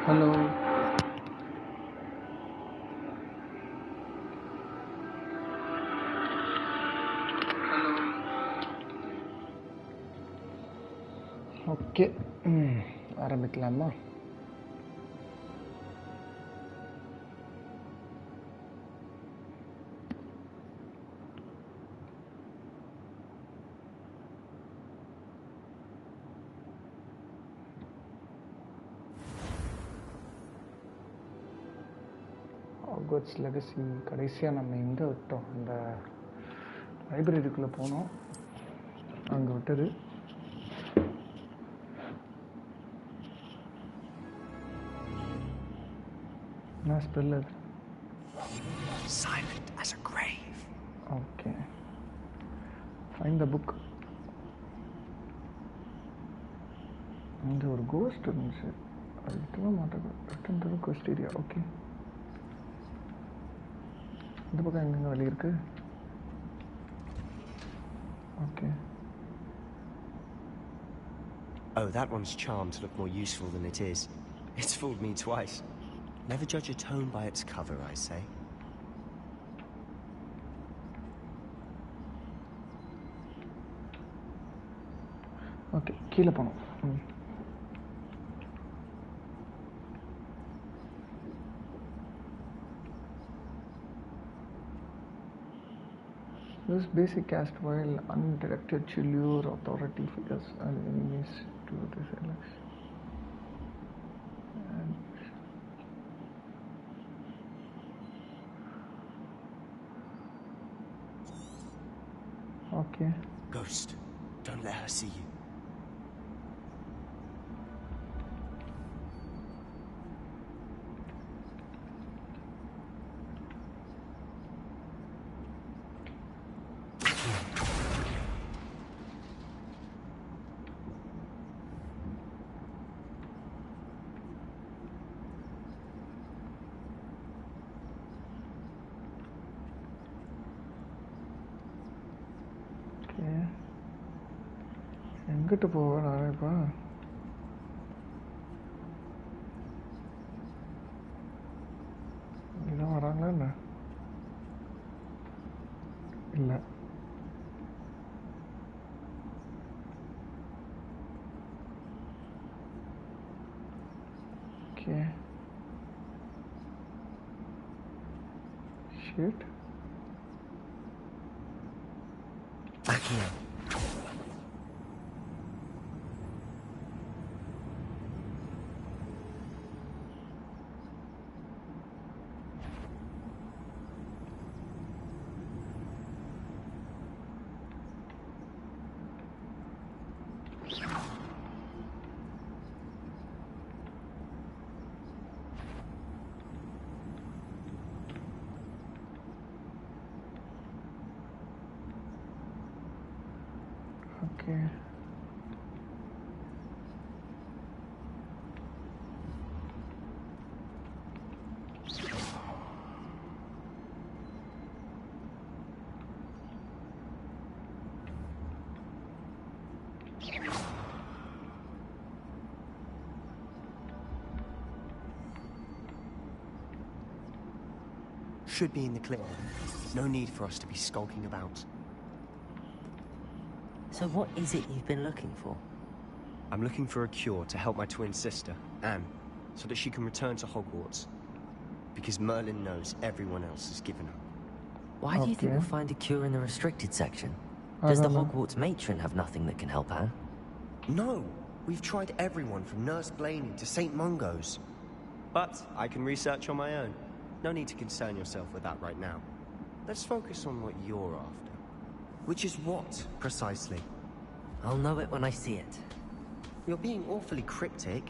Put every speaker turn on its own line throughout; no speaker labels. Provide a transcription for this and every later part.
Hello. Okay, ஆரம்பிக்கலாமா? Hogwarts legacy கடைசியாக நம்ம எங்கே விட்டோம்? அந்த லைப்ரரிக்குள்ளே போனோம், அங்கே விட்டது. என்ன ஸ்பெல் அது?
Silent as a grave.
Okay, find the book. அங்கே ஒரு கோஸ்ட் இருந்துச்சு, அது விட்டுவே மாட்டேங்குது. Return to ghost area. Okay, இந்த பக்கம் எங்கெங்க வழி இருக்கு? Okay.
Oh, that one's charmed to look more useful than it is. It's fooled me twice. Never judge a tone by its cover, I say.
Okay, கீழே போனோம். This basic cast while undirected to lure authority figures and enemies to this election. Okay.
Ghost, don't let her see you.
எங்கிட்ட போவேன் நான் இப்போ? இதான் வராங்களா என்ன? இல்லை. Okay, shit.
Back here.
Okay,
Should be in the clear. No need for us to be skulking about.
So what is it you've been looking for?
I'm looking for a cure to help my twin sister, Anne, so that she can return to Hogwarts. Because Merlin knows everyone else has given up.
Why do you think
Okay.
we'll find a cure in the restricted section?
I
Does the
don't know.
Hogwarts matron have nothing that can help Anne?
No! We've tried everyone from Nurse Blaney to St. Mungo's. But I can research on my own. No need to concern yourself with that right now. Let's focus on what you're after. Which is what, precisely?
I'll know it when I see it.
You're being awfully cryptic.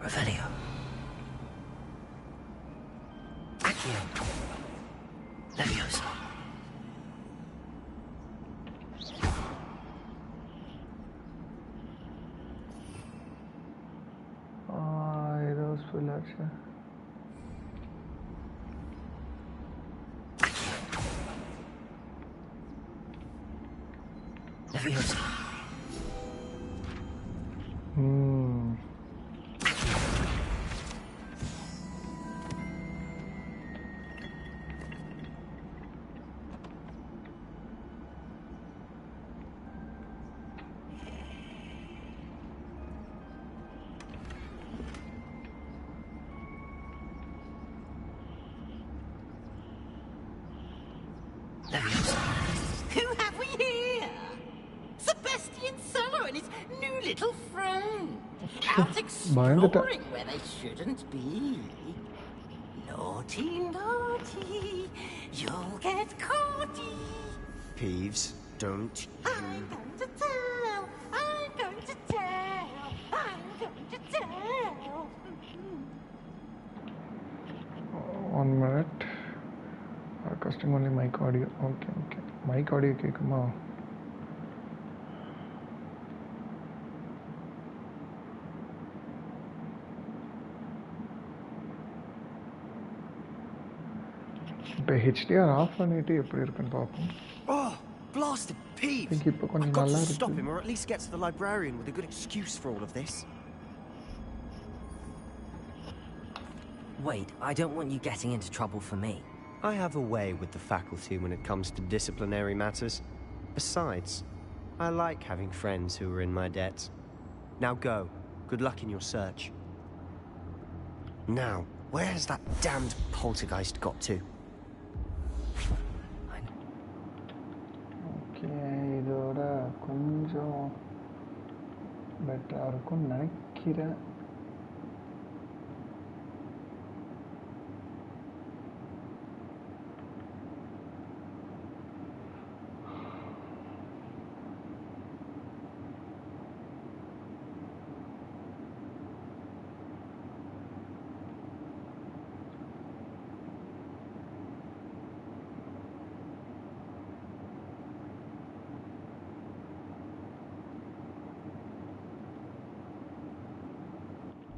Revelio.
Accio.
Leviosa.
ஆச்சு.
Who have we here? Sebastian Cello and his new little friend. Out exploring where they shouldn't be. Naughty, naughty. You'll get caughty.
Peeves, don't you...
I'm going to tell. I'm going to tell. I'm going to tell.
1 minute. Custom only mic audio. Okay. Mic audio கேக்குமா? இப்போ HDR of பண்ணிட்டு எப்படி இருக்குன்னு பார்ப்போம்.
Oh, blasted Peeves!
இப்போ கொஞ்சம்
I've got
நல்லா
to
இருக்கு.
stop him, or at least get to the librarian with a good excuse for all of this.
Wait, I don't want you getting into trouble for me.
I have a way with the faculty when it comes to disciplinary matters. Besides, I like having friends who are in my debt. Now go. Good luck in your search. Now, where has that damned poltergeist got to?
இதோட கொஞ்சம் பெட்டராக இருக்கும்னு நினைக்கிறேன்.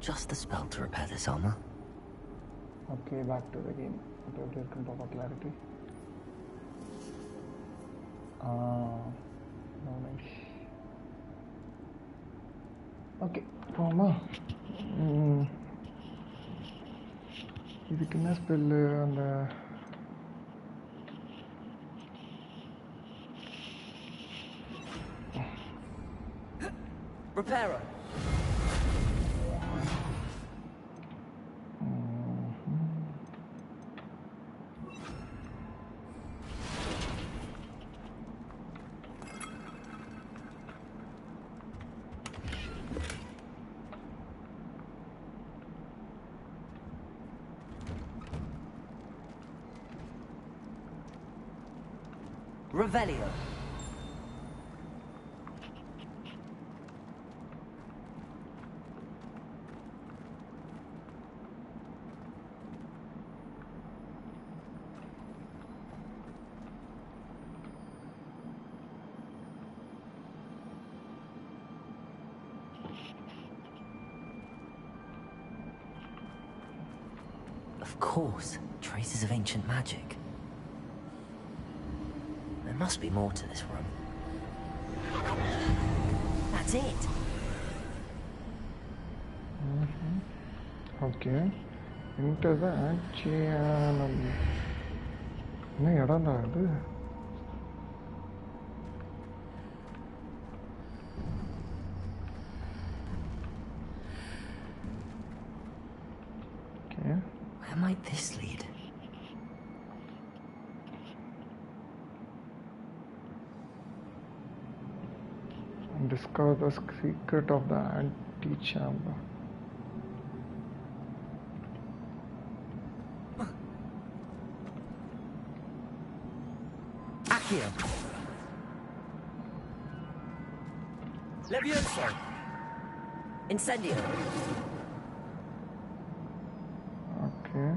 Just the spell to repair this armor.
Okay, back to the game. எப்படி இருக்குன்னு பார்ப்போம் clarity. No nice. Okay, போமா. இதுக்கு என்ன ஸ்பெல்லு அந்த
Repairer. Revelio. Of course, traces of ancient magic. There must be more to this room. That's it.
Okay. Enter the Ancient. என்ன இடம்டா அது? Okay.
Where might this lead?
Discover the secret of the antechamber.
Accio. Levioso. Incendio.
Okay.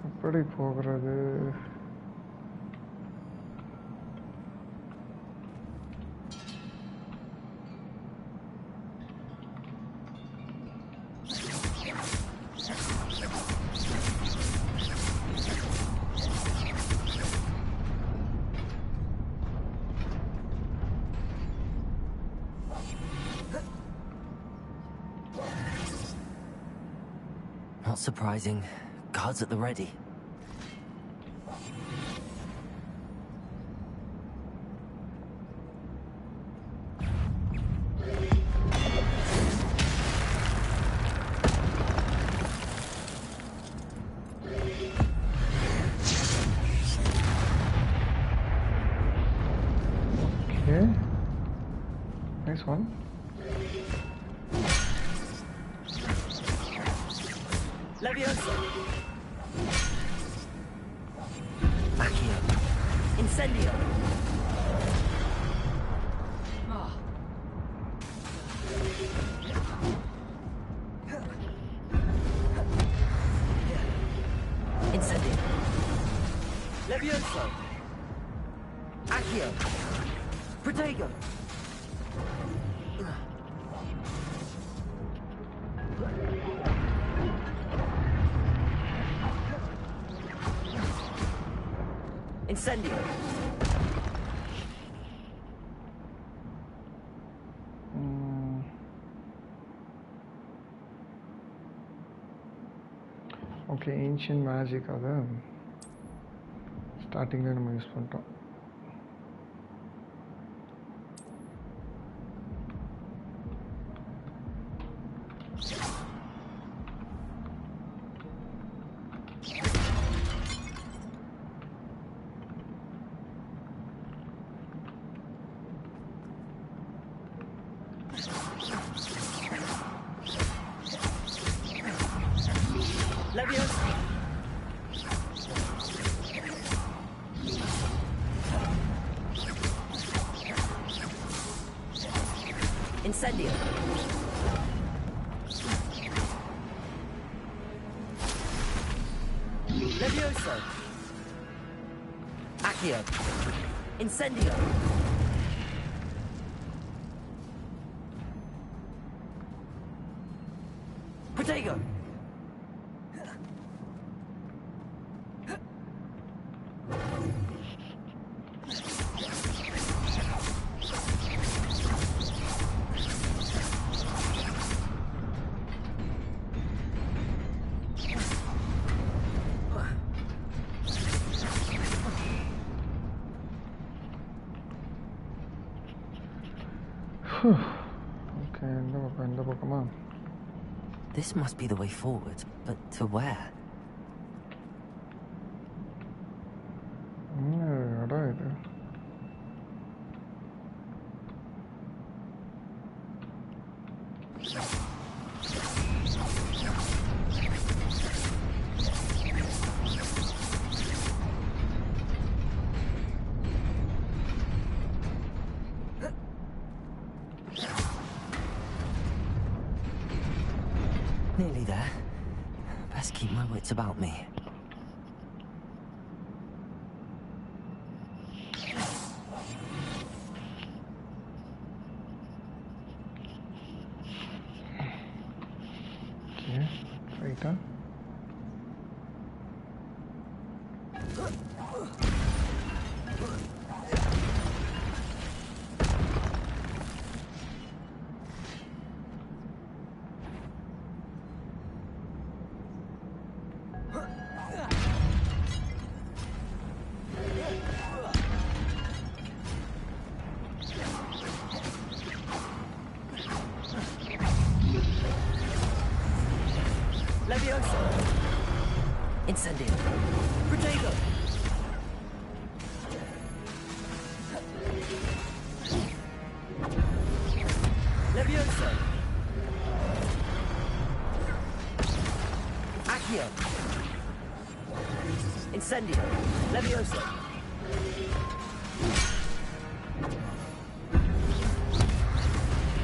எப்படி போகிறது?
Not surprising. Guards at the ready.
Okay. Nice one.
Leviosa! Accio! Incendio! Incendio! Levioso! Accio! Protego! Incendio!
Okay, ancient magic அது ஸ்டார்டிங்ல நம்ம use பண்ணிட்டோம்.
Leviosa! Incendio! Levioso! Accio! Incendio! Protego!
Okay, இந்த பக்கமா?
This must be the way forward, but to where?
என்ன இடம் இது?
Nearly there. Best keep my wits about me.
Okay, right.
Leviosa! Incendio! Protego! Leviosa! Accio! Incendio! Leviosa!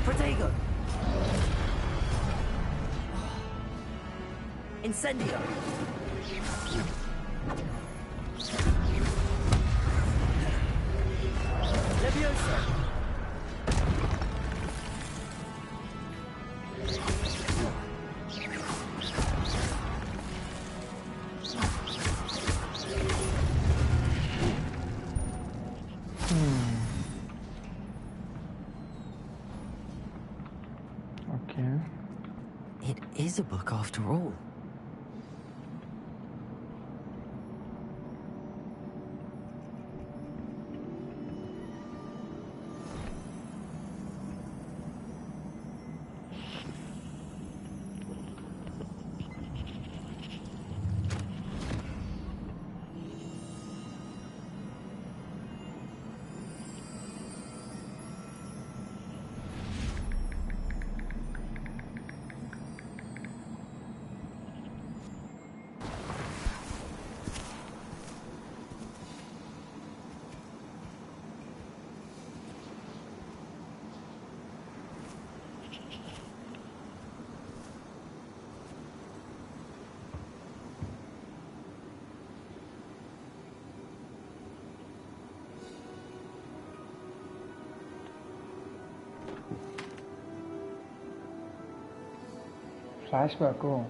Protego! Incendio! Leviosa! is a book after all.
Flashback. Oh.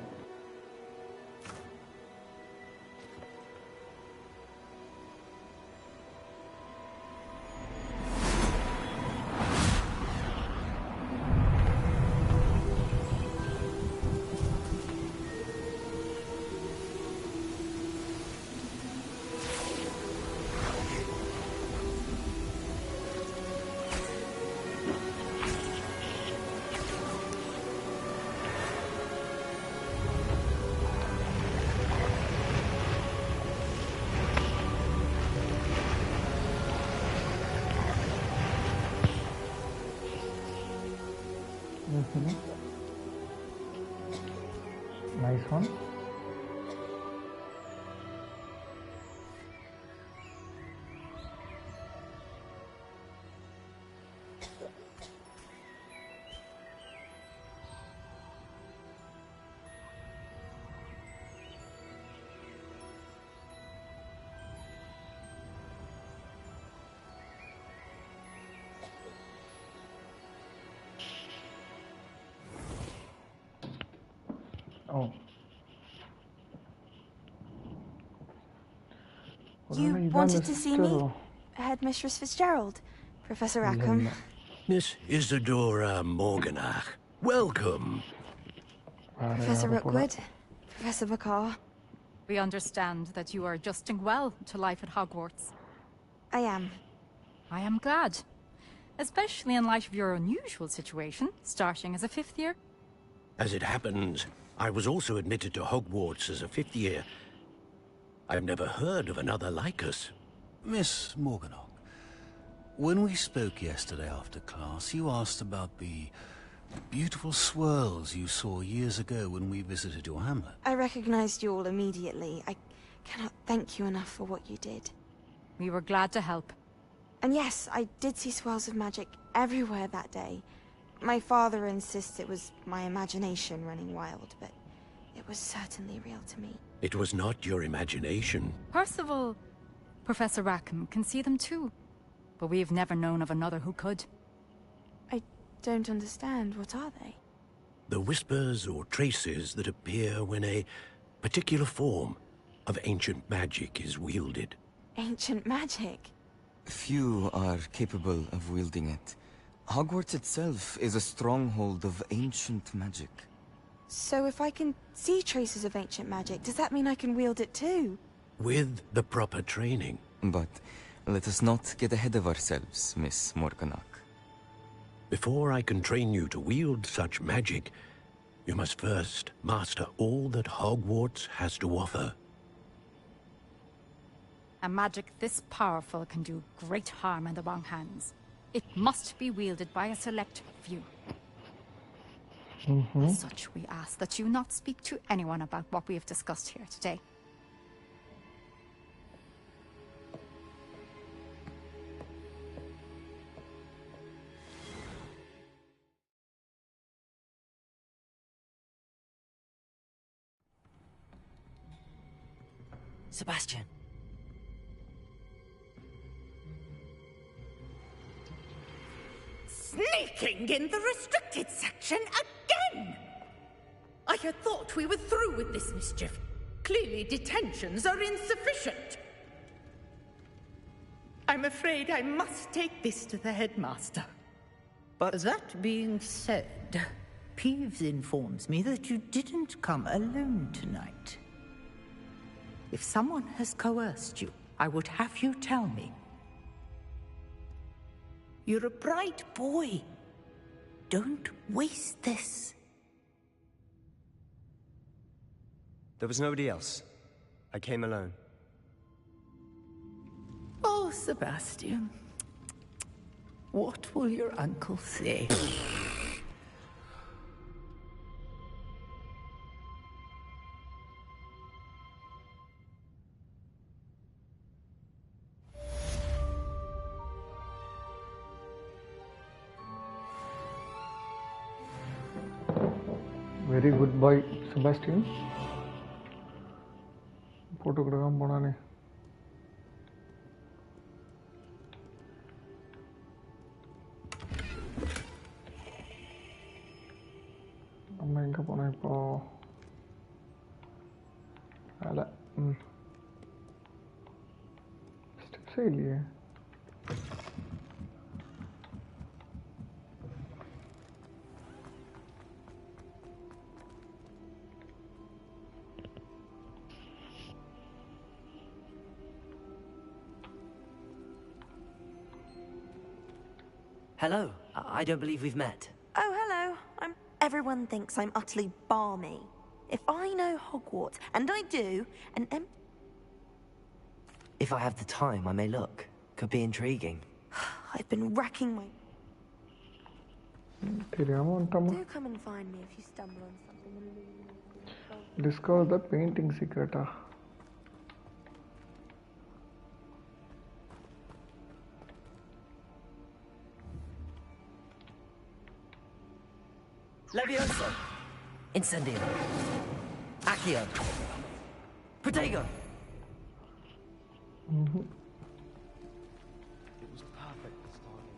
Nice one. Oh.
You wanted to see me? Headmistress Fitzgerald? Professor Rackham?
Miss Isadora Morganach, welcome.
Professor Rookwood? Professor Bakar?
We understand that you are adjusting well to life at Hogwarts.
I am.
I am glad. Especially in light of your unusual situation, starting as a 5th year.
As it happens, I was also admitted to Hogwarts as a 5th year. I've never heard of another like us.
Miss Morganach, when we spoke yesterday after class, you asked about the beautiful swirls you saw years ago when we visited your hamlet.
I recognized you all immediately. I cannot thank you enough for what you did.
We were glad to help.
And yes, I did see swirls of magic everywhere that day. My father insists it was my imagination running wild, but it was certainly real to me.
It was not your imagination.
Percival, Professor Rackham can see them too. But we've never known of another who could.
I don't understand. What are they?
The whispers or traces that appear when a particular form of ancient magic is wielded.
Ancient magic?
Few are capable of wielding it. Hogwarts itself is a stronghold of ancient magic.
So if I can see traces of ancient magic, does that mean I can wield it too?
With the proper training.
But let us not get ahead of ourselves, Miss Morganach.
Before I can train you to wield such magic, you must first master all that Hogwarts has to offer.
A magic this powerful can do great harm in the wrong hands. It must be wielded by a select few. As such, we ask that you not speak to anyone about what we have discussed here today.
Sebastian.
Sneaking in the restricted section again! I had thought we were through with this mischief. Clearly detentions are insufficient. I'm afraid I must take this to the headmaster. But that being said, Peeves informs me that you didn't come alone tonight. If someone has coerced you, I would have you tell me. You're a bright boy. Don't waste this.
There was nobody else. I came alone.
Oh, Sebastian. What will your uncle say?
Very good boy, Sebastian. Photo கொடுக்காம போனானே. நம்ம எங்க போனோம் இப்போ? அல ஸ்டெப்ஸே இல்லையே.
Hello. I don't believe we've met.
Oh, hello. Everyone thinks I'm utterly balmy. If I know Hogwarts, and I do,
If I have the time, I may look. Could be intriguing.
I've been racking my...
தெரியாம வந்துட்டோமா?
Do come and find me if you stumble on something.
Discover the painting secret.
Levioso! Incendio! Accio! Protego!
It was perfect this time.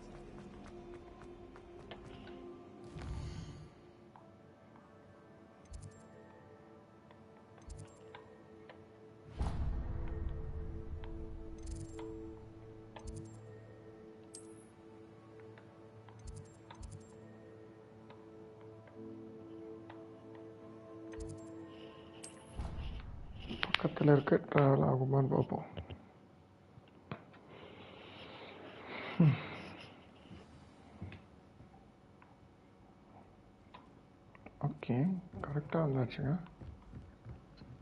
பக்கத்தில் இருக்க travel ஆகுமான்னு பார்ப்போம். Okay, கரெக்டாக வந்தாச்சுங்க.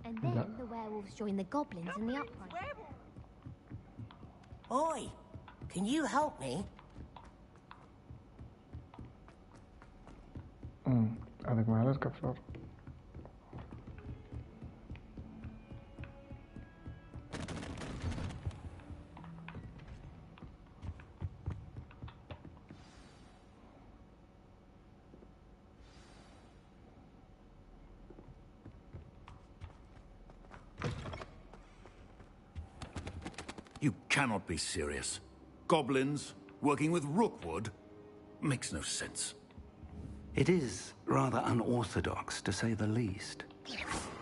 And then the werewolves join the goblins in the uprising.
Oi! Can you help me?
அதுக்கு மேலே இருக்க floor.
You cannot be serious. Goblins working with Rookwood? Makes no sense.
It is rather unorthodox, to say the least.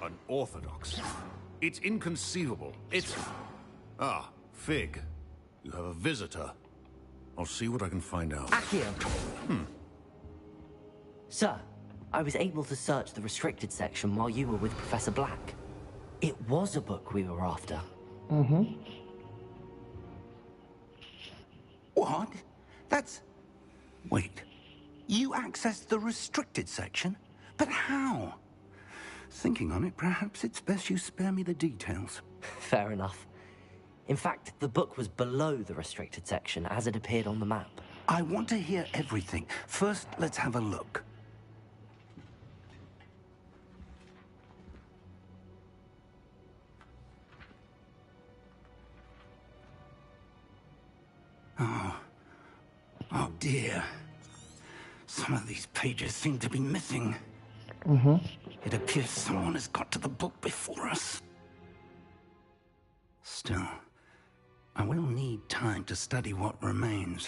Unorthodox? It's inconceivable. It's... Ah, Fig. You have a visitor. I'll see what I can find out.
Accio! Sir, I was able to search the restricted section while you were with Professor Black. It was a book we were after.
What? That's... Wait. You accessed the restricted section? But how? Thinking on it, perhaps it's best you spare me the details.
Fair enough. In fact, the book was below the restricted section as it appeared on the map.
I want to hear everything. First, let's have a look. Oh dear. Some of these pages seem to be missing. It appears someone has got to the book before us. Still, I will need time to study what remains.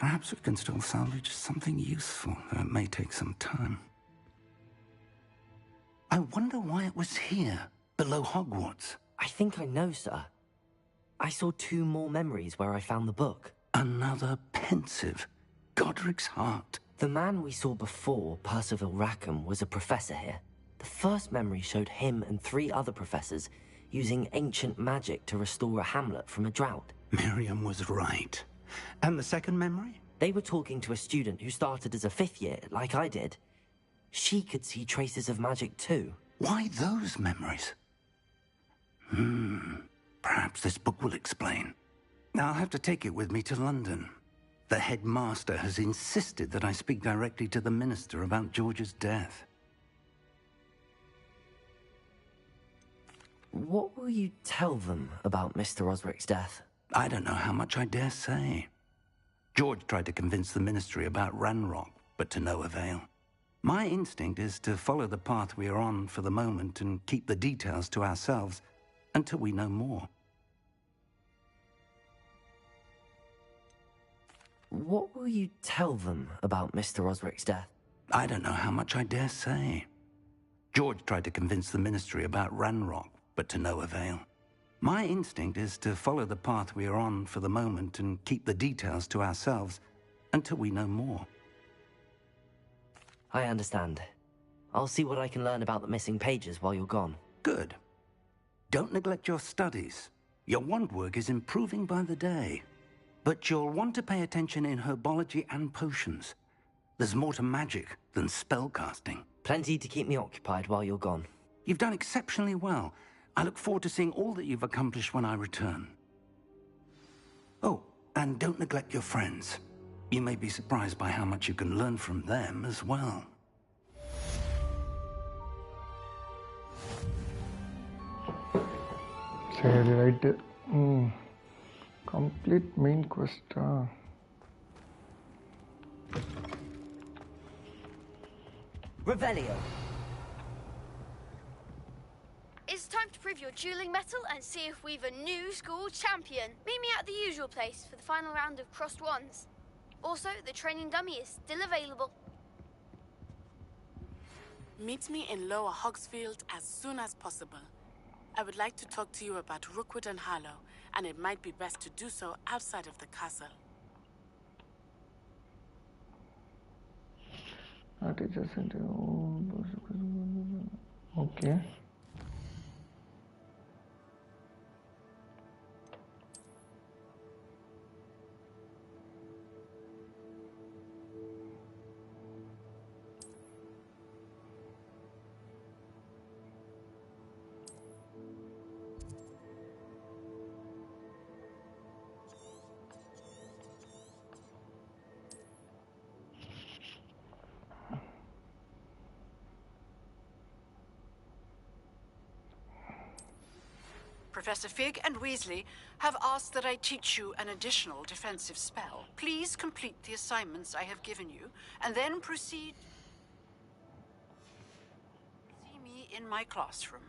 Perhaps we can still salvage something useful, though it may take some time. I wonder why it was here, below Hogwarts.
I think I know, sir. I saw 2 more memories where I found the book.
Another pensive. Godric's heart.
The man we saw before, Percival Rackham, was a professor here. The first memory showed him and 3 other professors using ancient magic to restore a hamlet from a drought.
Miriam was right. And the second memory?
They were talking to a student who started as a 5th year, like I did. She could see traces of magic too.
Why those memories? Perhaps this book will explain. I'll have to take it with me to London. The headmaster has insisted that I speak directly to the minister about George's death.
What will you tell them about Mr. Osric's death?
I don't know how much I dare say. George tried to convince the ministry about Ranrock, but to no avail. My instinct is to follow the path we are on for the moment and keep the details to ourselves until we know more.
What will you tell them about Mr. Osric's death?
I don't know how much I dare say. George tried to convince the ministry about Ranrock, but to no avail. My instinct is to follow the path we are on for the moment and keep the details to ourselves until we know more.
I understand. I'll see what I can learn about the missing pages while you're gone.
Good. Don't neglect your studies. Your wand work is improving by the day. But you'll want to pay attention in herbology and potions. There's more to magic than spellcasting.
Plenty to keep me occupied while you're gone.
You've done exceptionally well. I look forward to seeing all that you've accomplished when I return. Oh, and don't neglect your friends. You may be surprised by how much you can learn from them as well.
Say right there. Complete main quest.
Revelio.
It's time to prove your dueling mettle and see if we've a new school champion. Meet me at the usual place for the final round of crossed wands. Also, the training dummy is still available.
Meet me in Lower Hogsfield as soon as possible. I would like to talk to you about Rookwood and Harlow, and it might be best to do so outside of the castle.
Okay.
Professor Fig and Weasley have asked that I teach you an additional defensive spell. Please complete the assignments I have given you, and then proceed. See me in my classroom.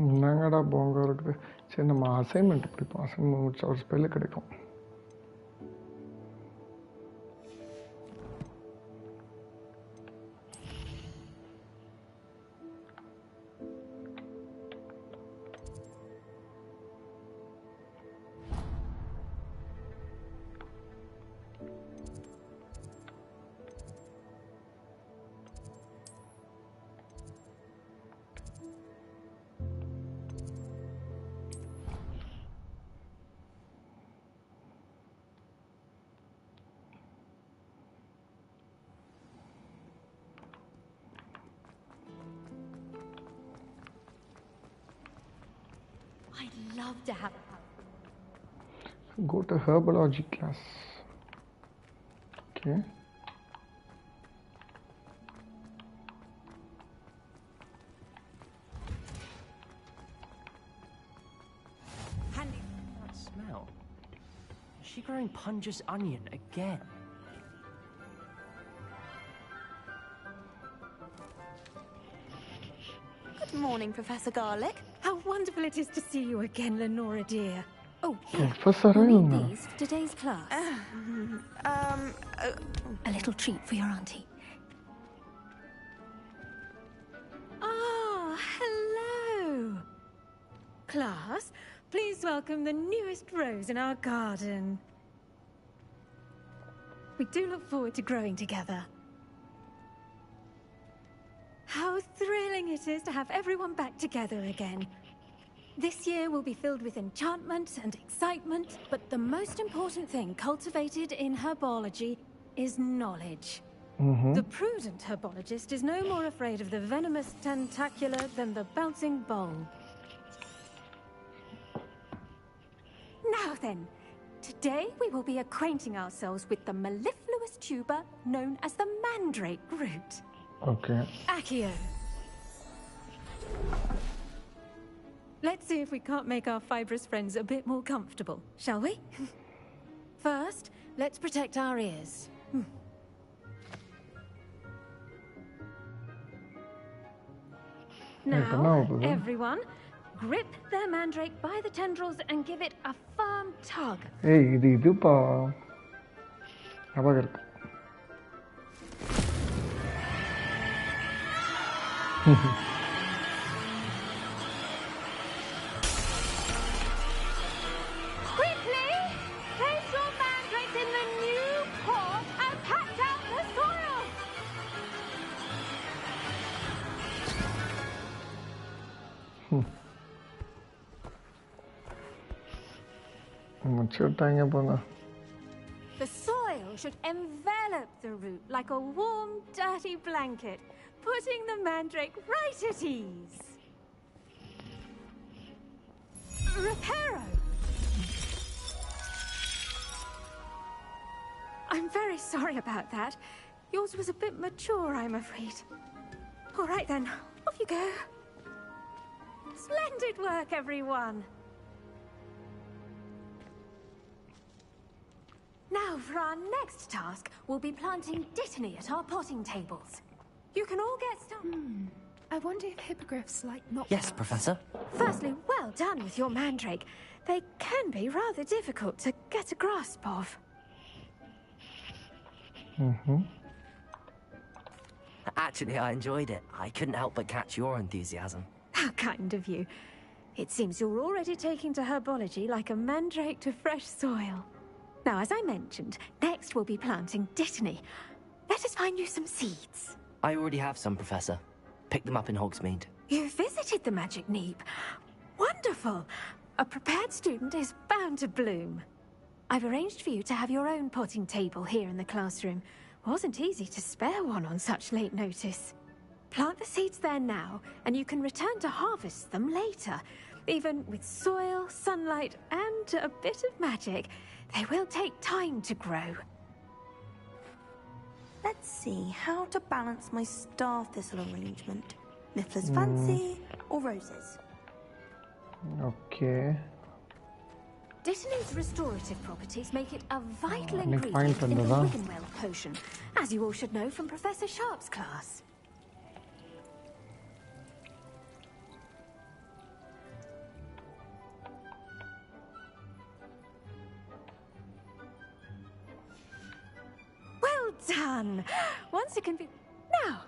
என்னங்கடா போங்க இருக்குது. சரி நம்ம assignment படிப்போம். Assignment முடிச்சா ஒரு spell கிடைக்கும்.
I'd love to have.
Go to herbology class. Okay.
Handy. That smell. Is she growing Punja's onion again?
Good morning, Professor Garlick. How wonderful it is to see you again, Lenora dear. Oh, here.
Professor
You'll need these for today's class. A little treat for your auntie. Ah, hello. Class, please welcome the newest rose in our garden. We do look forward to growing together. How thrilling it is to have everyone back together again. This year will be filled with enchantment and excitement, but the most important thing cultivated in herbology is knowledge. The prudent herbologist is no more afraid of the venomous tentacular than the bouncing bowl. Now then, today we will be acquainting ourselves with the mellifluous tuber known as the mandrake root.
Okay.
Accio. Let's see if we can't make our fibrous friends a bit more comfortable, shall we? First, let's protect our ears. Now, everyone, grip their mandrake by the tendrils and give it a firm tug.
Hey, இதுப்பா அபகர்.
Quickly, place your mandrakes in the new pot and patch out the soil.
முடிச்சுட்டாங்க போங்க.
The soil should envelop the root like a warm, dirty blanket, putting the mandrake right at ease. Reparo! I'm very sorry about that. Yours was a bit mature, I'm afraid. All right then, off you go. Splendid work, everyone. Now, for our next task, we'll be planting dittany at our potting tables. You can all get started.
I wonder if hippogriffs like not.
Yes, Professor.
Firstly, well done with your mandrake. They can be rather difficult to get a grasp of.
Actually, I enjoyed it. I couldn't help but catch your enthusiasm.
How kind of you. It seems you're already taking to herbology like a mandrake to fresh soil. Now, as I mentioned, next we'll be planting dittany. Let us find you some seeds.
I already have some, Professor. Picked them up in Hogsmeade.
You visited the Magic Neep. Wonderful. A prepared student is bound to bloom. I've arranged for you to have your own potting table here in the classroom. Wasn't easy to spare one on such late notice. Plant the seeds there now, and you can return to harvest them later. Even with soil, sunlight, and a bit of magic, they will take time to grow.
Let's see how to balance my star thistle arrangement. Niffler's fancy or roses?
Okay.
Dittany's restorative properties make it a vital
Any
ingredient
point
in the
under that?
Wiggenweld potion, as you all should know from Professor Sharp's class. done! Once it can be... Now,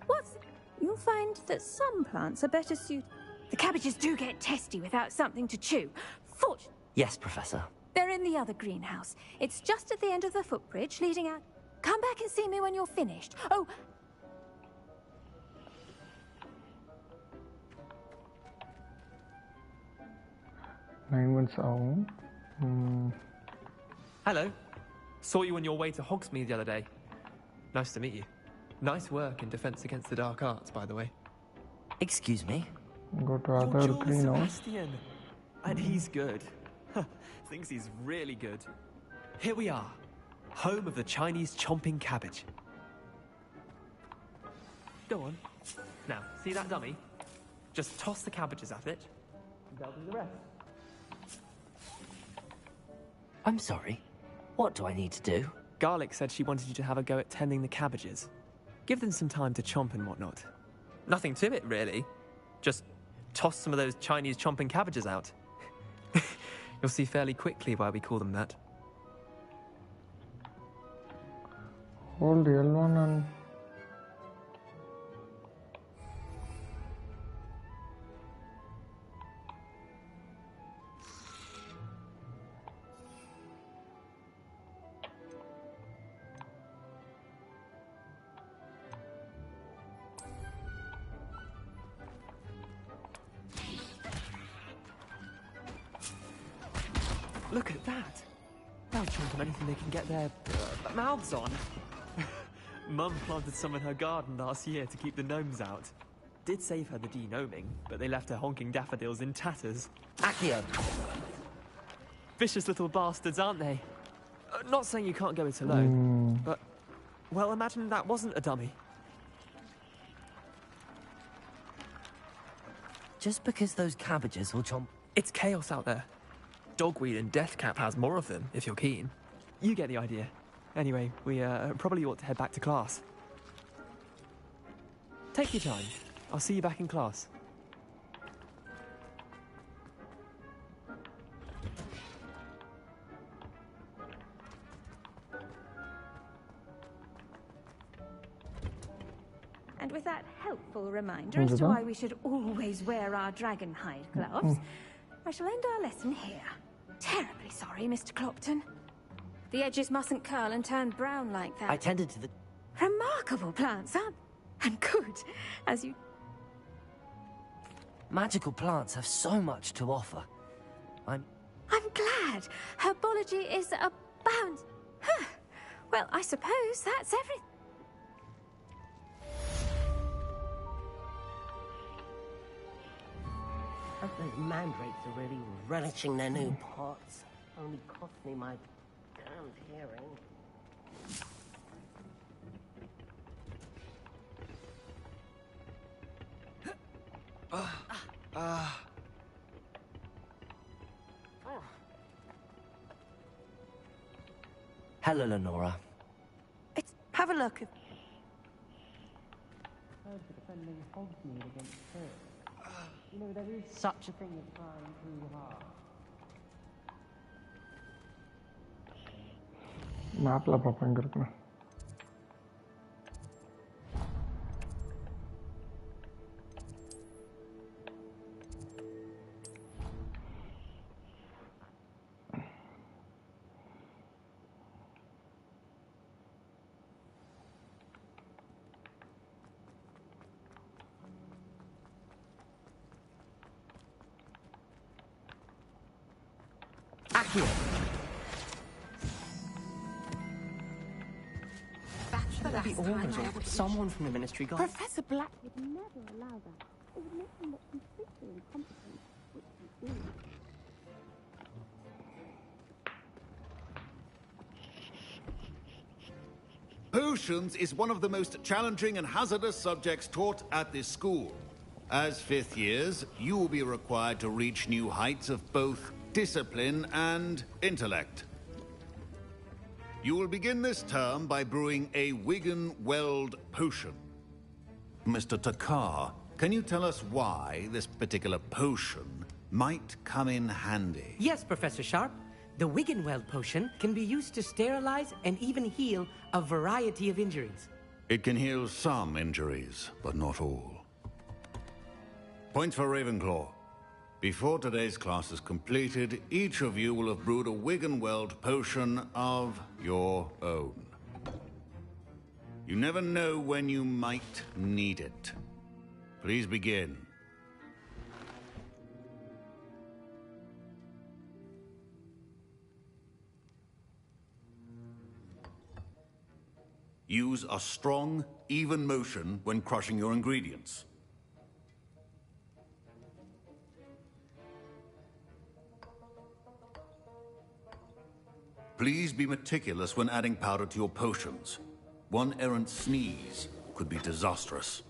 what's... You'll find that some plants are better suited... The cabbages do get testy without something to chew.
Yes, Professor.
They're in the other greenhouse. It's just at the end of the footbridge leading out... Come back and see me when you're finished. Oh...
Hello. Saw you on your way to Hogsmeade the other day. Nice to meet you. Nice work in Defense Against the Dark Arts, by the way.
Excuse me?
Go to other greenhouse.
Sebastian. And he's good. Thinks he's really good. Here we are. Home of the Chinese chomping cabbage. Go on. Now, see that dummy? Just toss the cabbages at it. And they'll do the rest.
I'm sorry. What do I need to do?
Garlic said she wanted you to have a go at tending the cabbages. Give them some time to chomp and whatnot. Nothing to it, really. Just toss some of those Chinese chomping cabbages out. You'll see fairly quickly why we call them that.
Hold L1 and...
Look at that! They'll chomp on anything they can get their mouths on. Mum planted some in her garden last year to keep the gnomes out. Did save her the de-gnoming, but they left her honking daffodils in tatters.
Accio!
Vicious little bastards, aren't they? Not saying you can't go it alone, but... Well, imagine that wasn't a dummy.
Just because those cabbages will chomp...
It's chaos out there. Dogweed and Deathcap has more of them, if you're keen. You get the idea. Anyway, we probably ought to head back to class. Take your time. I'll see you back in class.
And with that helpful reminder as to why we should always wear our dragon hide gloves, I shall end our lesson here. Terribly sorry, Mr. Clopton. The edges mustn't curl and turn brown like that.
I tended to the...
Remarkable plants, aren't they? And good, as you...
Magical plants have so much to offer. I'm
glad. Herbology is abound. Huh. Well, I suppose that's everything.
Those mandrakes are really relishing their new pots. Only cost me my damned hearing.
Hello, Lenora.
Have a look.
Defending Hogsmeade against her. You know, there is such a thing as trying too hard.
Mapla பாப்பா எங்க இருக்குன்னு.
Accio!
That'd be awful. Someone from the ministry got...
Professor Black would never allow that. It would make him look completely incompetent, which he is.
Potions is one of the most challenging and hazardous subjects taught at this school. As fifth years, you will be required to reach new heights of both discipline and intellect. You will begin this term by brewing a Wigan-Weld potion. Mr. Takar, can you tell us why this particular potion might come in handy?
Yes, Professor Sharp. The Wiggenweld potion can be used to sterilize and even heal a variety of injuries.
It can heal some injuries, but not all. Points for Ravenclaw. Before today's class is completed, each of you will have brewed a Wiggenweld potion of your own. You never know when you might need it. Please begin. Use a strong, even motion when crushing your ingredients. Please be meticulous when adding powder to your potions. One errant sneeze could be disastrous.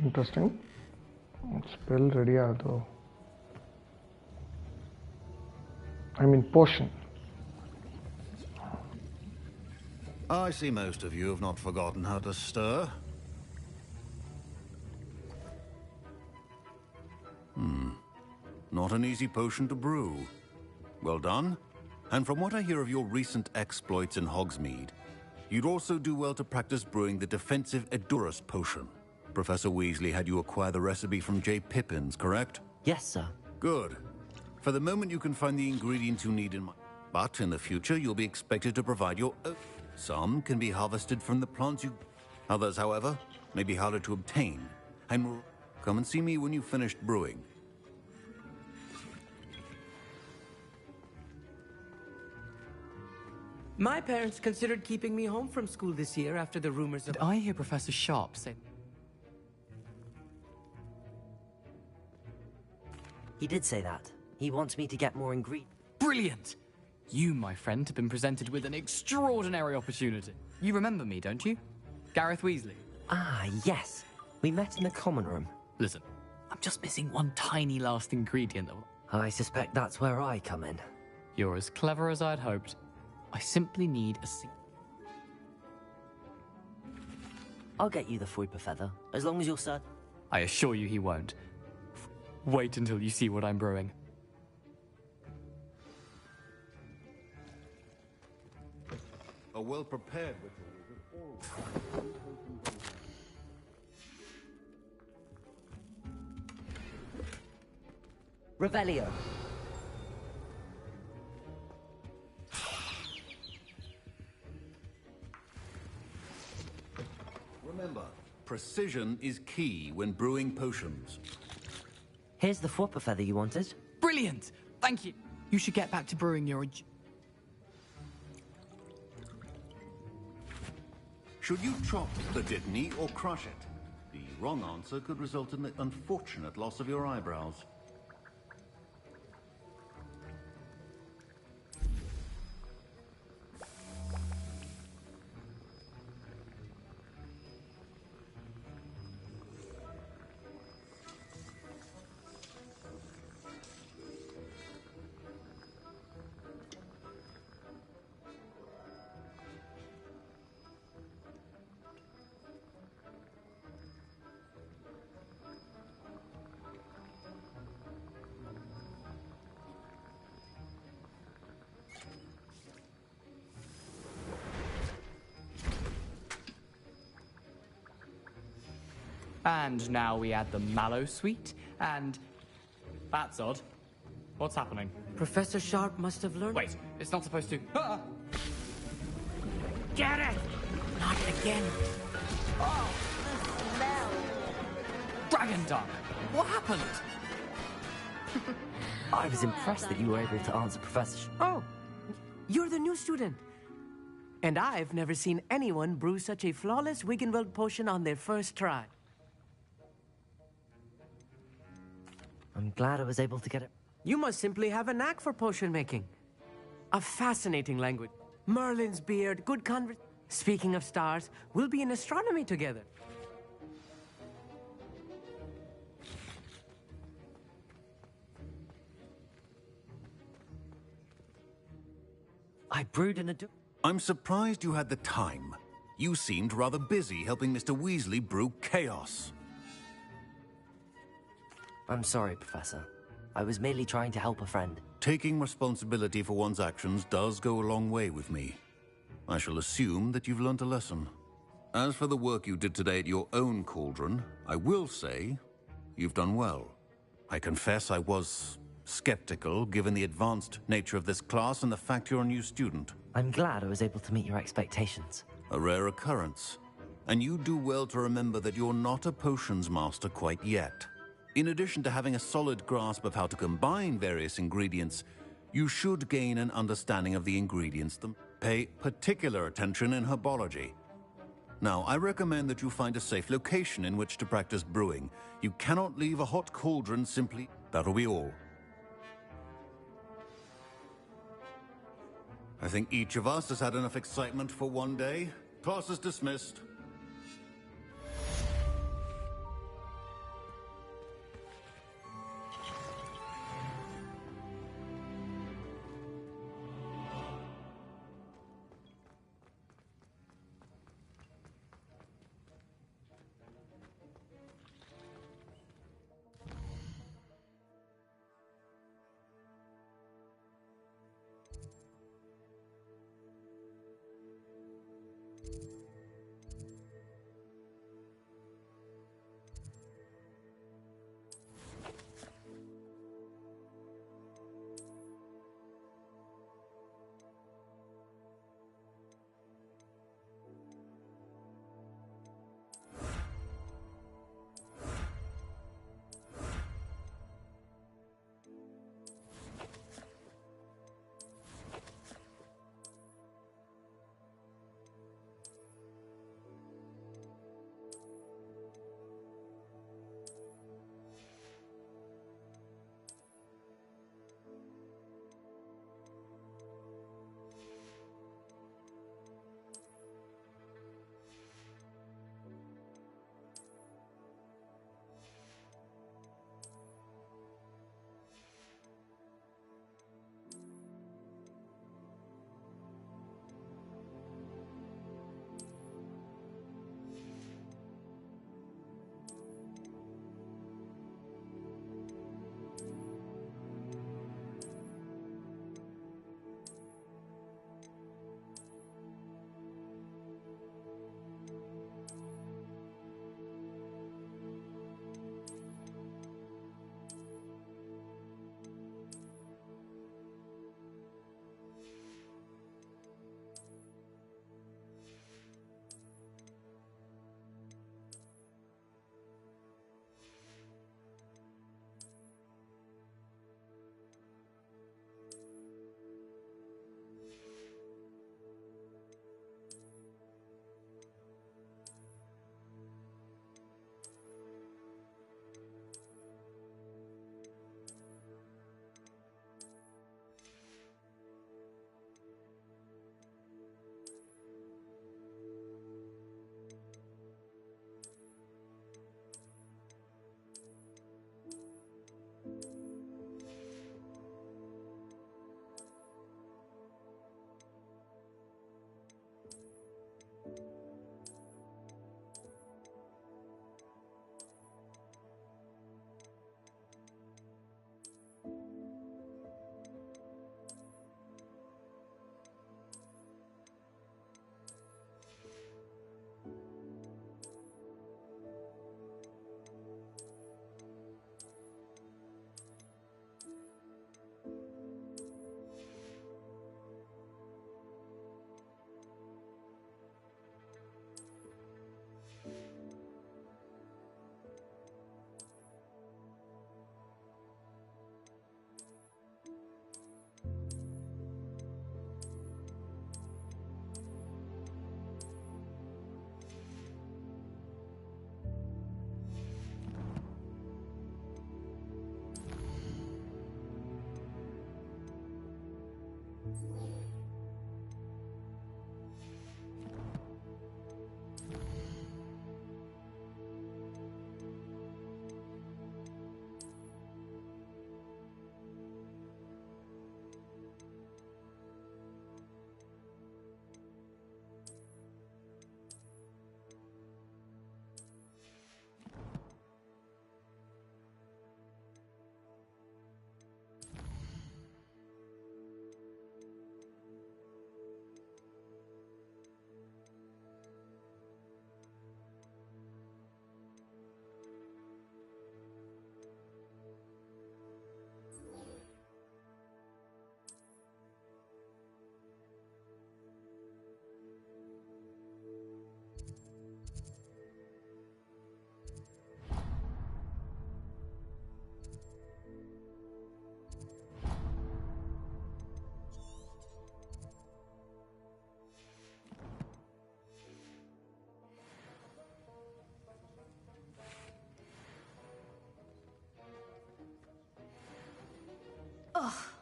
Interesting. Spell ready though. I mean potion.
I see most of you have not forgotten how to stir. Not an easy potion to brew. Well done. And from what I hear of your recent exploits in Hogsmeade, you'd also do well to practice brewing the defensive Edurus potion. Professor Weasley had you acquire the recipe from J. Pippin's, correct?
Yes, sir.
Good. For the moment, you can find the ingredients you need but in the future, you'll be expected to provide your own. Some can be harvested from the plants you... Others, however, may be harder to obtain. And will come and see me when you've finished brewing.
My parents considered keeping me home from school this year after the rumors of...
Did I hear Professor Sharp say...
He did say that. He wants me to get more ingredients.
Brilliant! You, my friend, have been presented with an extraordinary opportunity. You remember me, don't you? Gareth Weasley.
Ah, yes. We met in the common room.
Listen, I'm just missing one tiny last ingredient that will...
I suspect that's where I come in.
You're as clever as I'd hoped. I simply need a...
I'll get you the Fuipa feather, as long as you're certain.
I assure you he won't. Wait until you see what I'm brewing.
A well-prepared ritual is always...
Revelio.
Remember, precision is key when brewing potions.
Here's the Fuipa feather you wanted.
Brilliant! Thank you. You should get back to brewing your...
Should you chop the Dittany or crush it? The wrong answer could result in the unfortunate loss of your eyebrows.
And now we add the mallow sweet, and... That's odd. What's happening?
Professor Sharp must have learned...
Wait, it's not supposed to... Ah!
Get it! Not again.
Oh, the smell! Dragon Dung! What happened?
I was impressed that you were able to answer Professor
Oh, you're the new student. And I've never seen anyone brew such a flawless Wiggenweld potion on their first try.
I'm glad I was able to get it.
You must simply have a knack for potion making. A fascinating language. Merlin's beard, good conversation. Speaking of stars, we'll be in astronomy together.
I brewed an
I'm surprised you had the time. You seemed rather busy helping Mr. Weasley brew chaos.
I'm sorry, Professor. I was merely trying to help a friend.
Taking responsibility for one's actions does go a long way with me. I shall assume that you've learnt a lesson. As for the work you did today at your own cauldron, I will say you've done well. I confess I was skeptical, given the advanced nature of this class and the fact you're a new student.
I'm glad I was able to meet your expectations.
A rare occurrence. And you do well to remember that you're not a potions master quite yet. In addition to having a solid grasp of how to combine various ingredients, you should gain an understanding of the ingredients them. Pay particular attention in herbology. Now, I recommend that you find a safe location in which to practice brewing. You cannot leave a hot cauldron simply. That'll be all. I think each of us has had enough excitement for one day. Class is dismissed.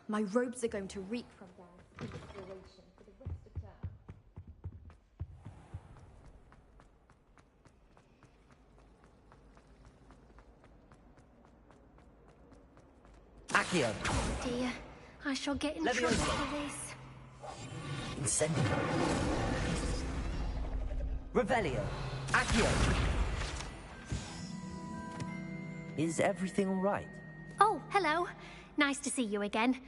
My robes are going to reek from their inspiration for the rest of term.
Accio!
Oh dear, I shall get in trouble for this.
Incendio. Revelio. Accio. Is everything all right?
Oh, hello. Nice to see you again.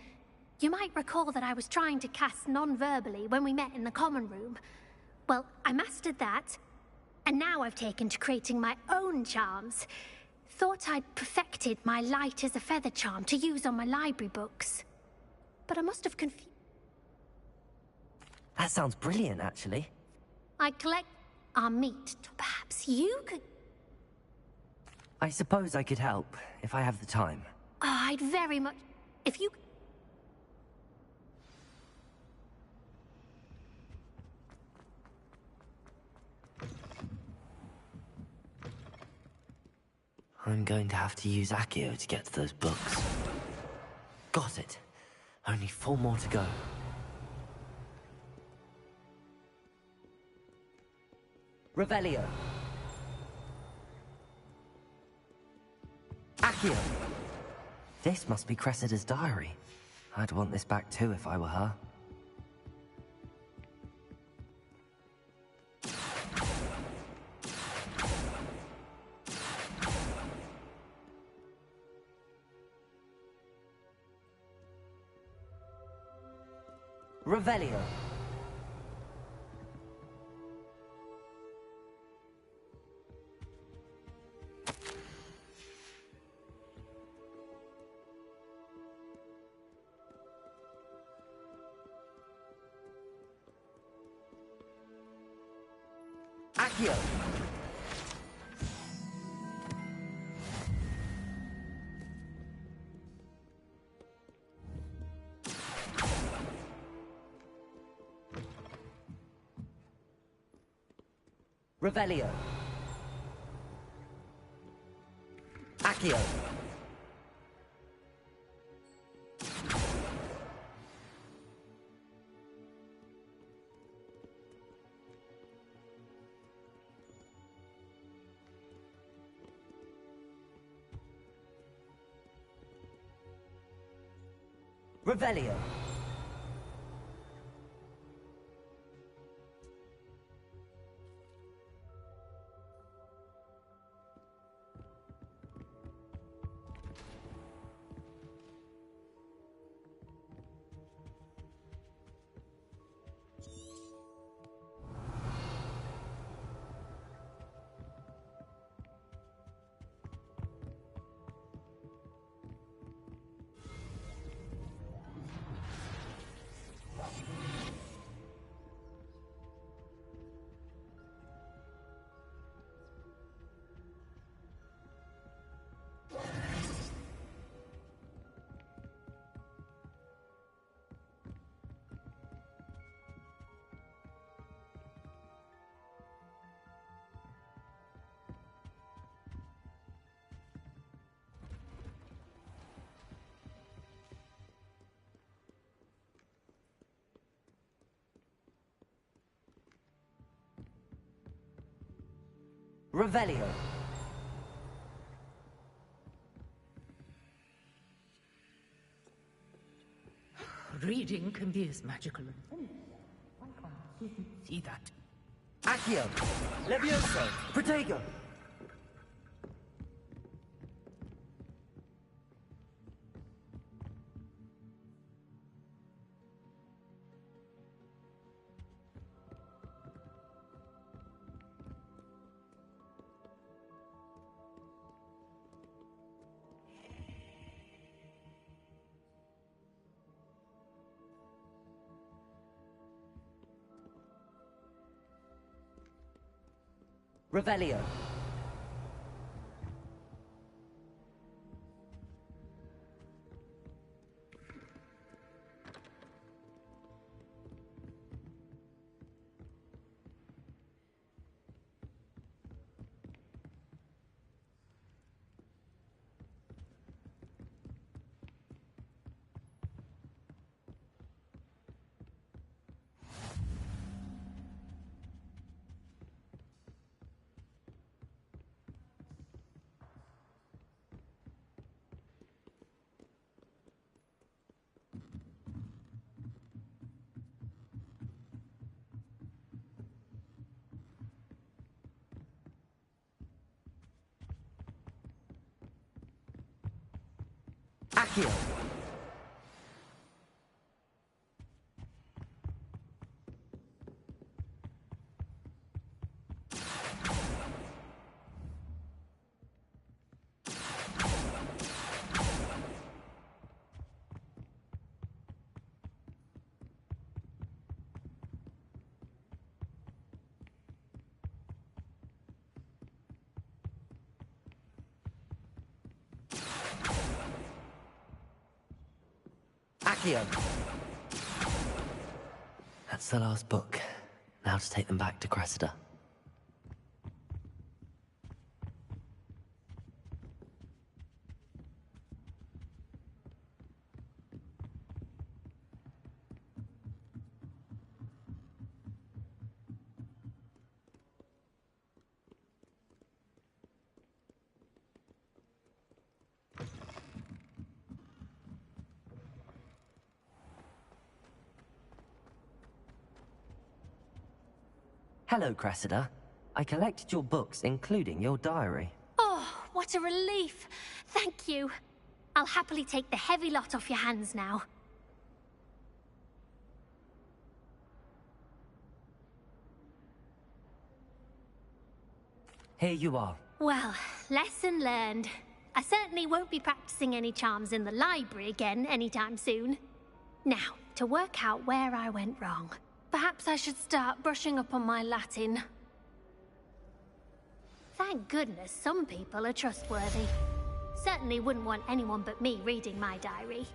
You might recall that I was trying to cast non-verbally when we met in the common room. Well, I mastered that, and now I've taken to creating my own charms. Thought I'd perfected my light as a feather charm to use on my library books. But I must have confused...
That sounds brilliant, actually.
I collect our meat. Perhaps you could...
I suppose I could help, if I have the time.
Oh, I'd very much... If you...
I'm going to have to use Accio to get to those books. Got it. Only 4 more to go. Revelio. Accio. This must be Cressida's diary. I'd want this back too if I were her. Revelio. Accio. Revelio. Accio. Revelio. Revelio.
Reading can be as magical and fun. Why can't you see that?
Accio. Levioso. Protego. Revelio. Accio. Accio. That's the last book. Now to take them back to Cressida. Hello, Cressida. I collected your books, including your diary.
Oh, what a relief. Thank you. I'll happily take the heavy lot off your hands now.
Here you are.
Well, lesson learned. I certainly won't be practicing any charms in the library again anytime soon. Now, to work out where I went wrong. Perhaps I should start brushing up on my Latin. Thank goodness some people are trustworthy. Certainly wouldn't want anyone but me reading my diary.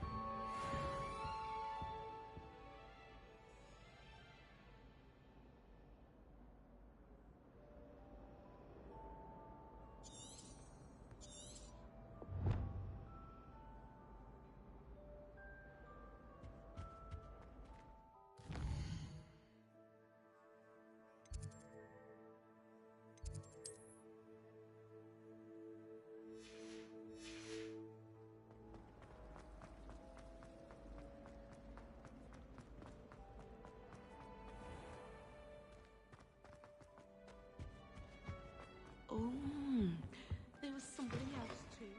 Oh, there was somebody else too.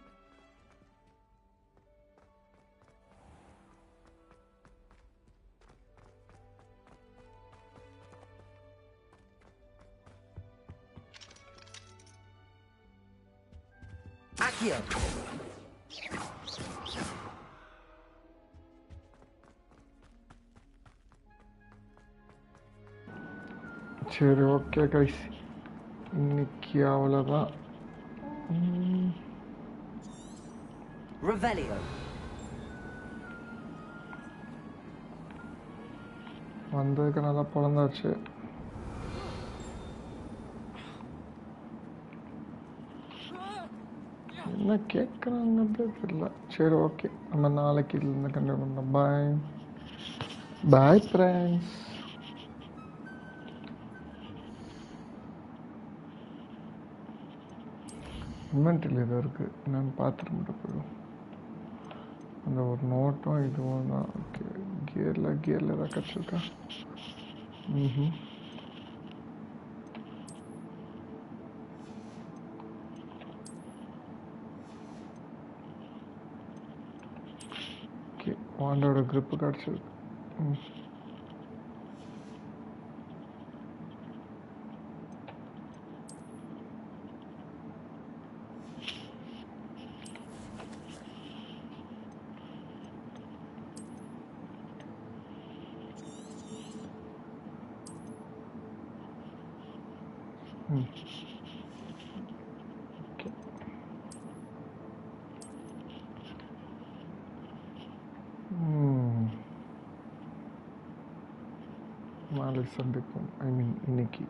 Accio.
சரி okay guys, இன்னைக்கு அவ்வளோதான்.
Revelio.
வந்ததுக்கு நல்லா பிறந்தாச்சு. என்ன கேட்குறாங்கன்றே தெரியல. சரி okay, நம்ம நாளைக்கு இதில் கண்டினியூ பண்ணலாம். பாய் பாய் ஃப்ரெண்ட்ஸ். இன்வென்ட்ரியில் இது இருக்குது, என்னென்னு பார்த்துட்டு மட்டும் போயிடும். அந்த ஒரு நோட்டும் இதுவும் தான். ஓகே, கியரில் ஏதாவது கிடச்சிருக்கா? ஓகே, வாண்டோட க்ரிப்பு கிடச்சிருக்கு. நாளைக்கு சந்திப்போம். ஐ மீன் இன்னைக்கு.